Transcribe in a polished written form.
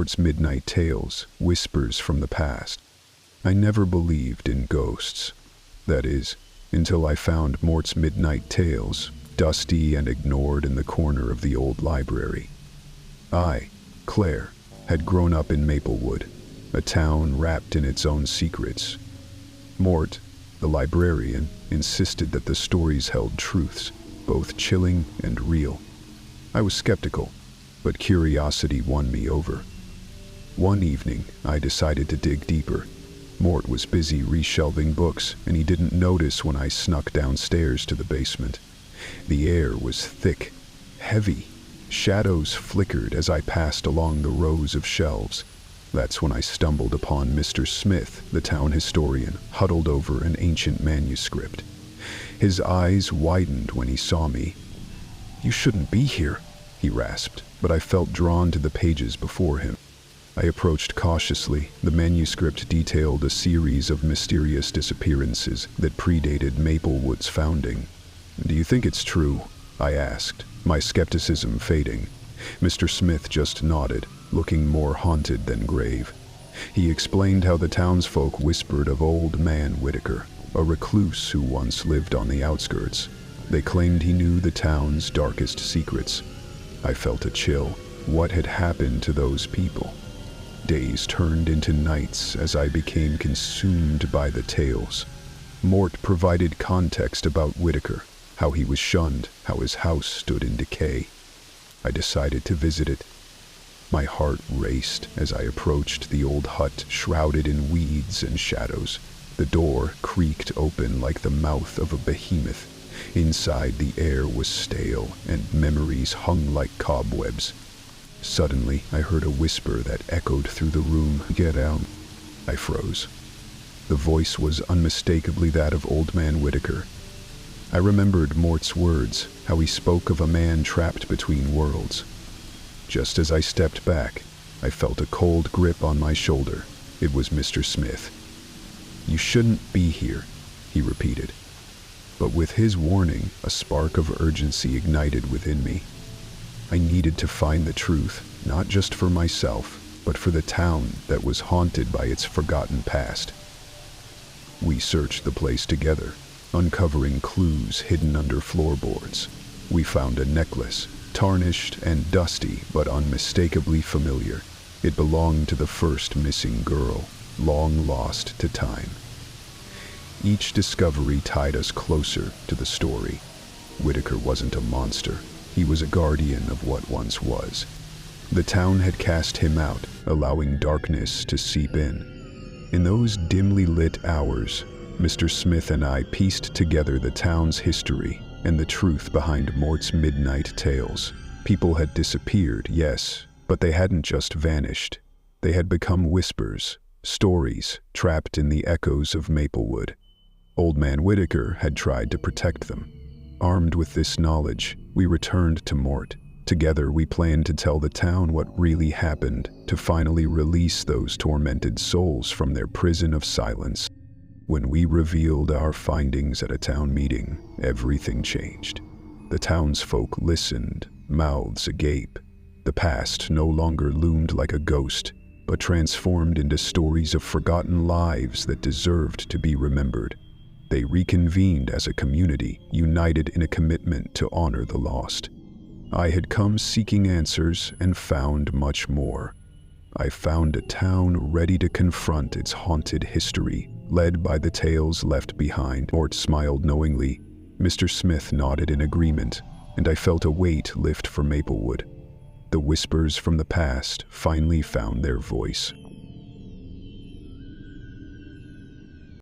Mort's Midnight Tales, Whispers from the Past. I never believed in ghosts. That is, until I found Mort's Midnight Tales, dusty and ignored in the corner of the old library. I, Claire, had grown up in Maplewood, a town wrapped in its own secrets. Mort, the librarian, insisted that the stories held truths, both chilling and real. I was skeptical, but curiosity won me over. One evening, I decided to dig deeper. Mort was busy reshelving books, and he didn't notice when I snuck downstairs to the basement. The air was thick, heavy. Shadows flickered as I passed along the rows of shelves. That's when I stumbled upon Mr. Smith, the town historian, huddled over an ancient manuscript. His eyes widened when he saw me. "You shouldn't be here," he rasped, but I felt drawn to the pages before him. I approached cautiously. The manuscript detailed a series of mysterious disappearances that predated Maplewood's founding. "Do you think it's true?" I asked, my skepticism fading. Mr. Smith just nodded, looking more haunted than grave. He explained how the townsfolk whispered of Old Man Whitaker, a recluse who once lived on the outskirts. They claimed he knew the town's darkest secrets. I felt a chill. What had happened to those people? Days turned into nights as I became consumed by the tales. Mort provided context about Whitaker, how he was shunned, how his house stood in decay. I decided to visit it. My heart raced as I approached the old hut shrouded in weeds and shadows. The door creaked open like the mouth of a behemoth. Inside, the air was stale and memories hung like cobwebs. Suddenly, I heard a whisper that echoed through the room. "Get out." I froze. The voice was unmistakably that of Old Man Whitaker. I remembered Mort's words, how he spoke of a man trapped between worlds. Just as I stepped back, I felt a cold grip on my shoulder. It was Mr. Smith. "You shouldn't be here," he repeated. But with his warning, a spark of urgency ignited within me. I needed to find the truth, not just for myself, but for the town that was haunted by its forgotten past. We searched the place together, uncovering clues hidden under floorboards. We found a necklace, tarnished and dusty but unmistakably familiar. It belonged to the first missing girl, long lost to time. Each discovery tied us closer to the story. Whitaker wasn't a monster. He was a guardian of what once was. The town had cast him out, allowing darkness to seep in. In those dimly lit hours, Mr. Smith and I pieced together the town's history and the truth behind Mort's Midnight Tales. People had disappeared, yes, but they hadn't just vanished. They had become whispers, stories trapped in the echoes of Maplewood. Old Man Whitaker had tried to protect them. Armed with this knowledge, we returned to Mort. Together, we planned to tell the town what really happened, to finally release those tormented souls from their prison of silence. When we revealed our findings at a town meeting, everything changed. The townsfolk listened, mouths agape. The past no longer loomed like a ghost, but transformed into stories of forgotten lives that deserved to be remembered. They reconvened as a community, united in a commitment to honor the lost. I had come seeking answers and found much more. I found a town ready to confront its haunted history, led by the tales left behind. Mort smiled knowingly. Mr. Smith nodded in agreement, and I felt a weight lift from Maplewood. The whispers from the past finally found their voice.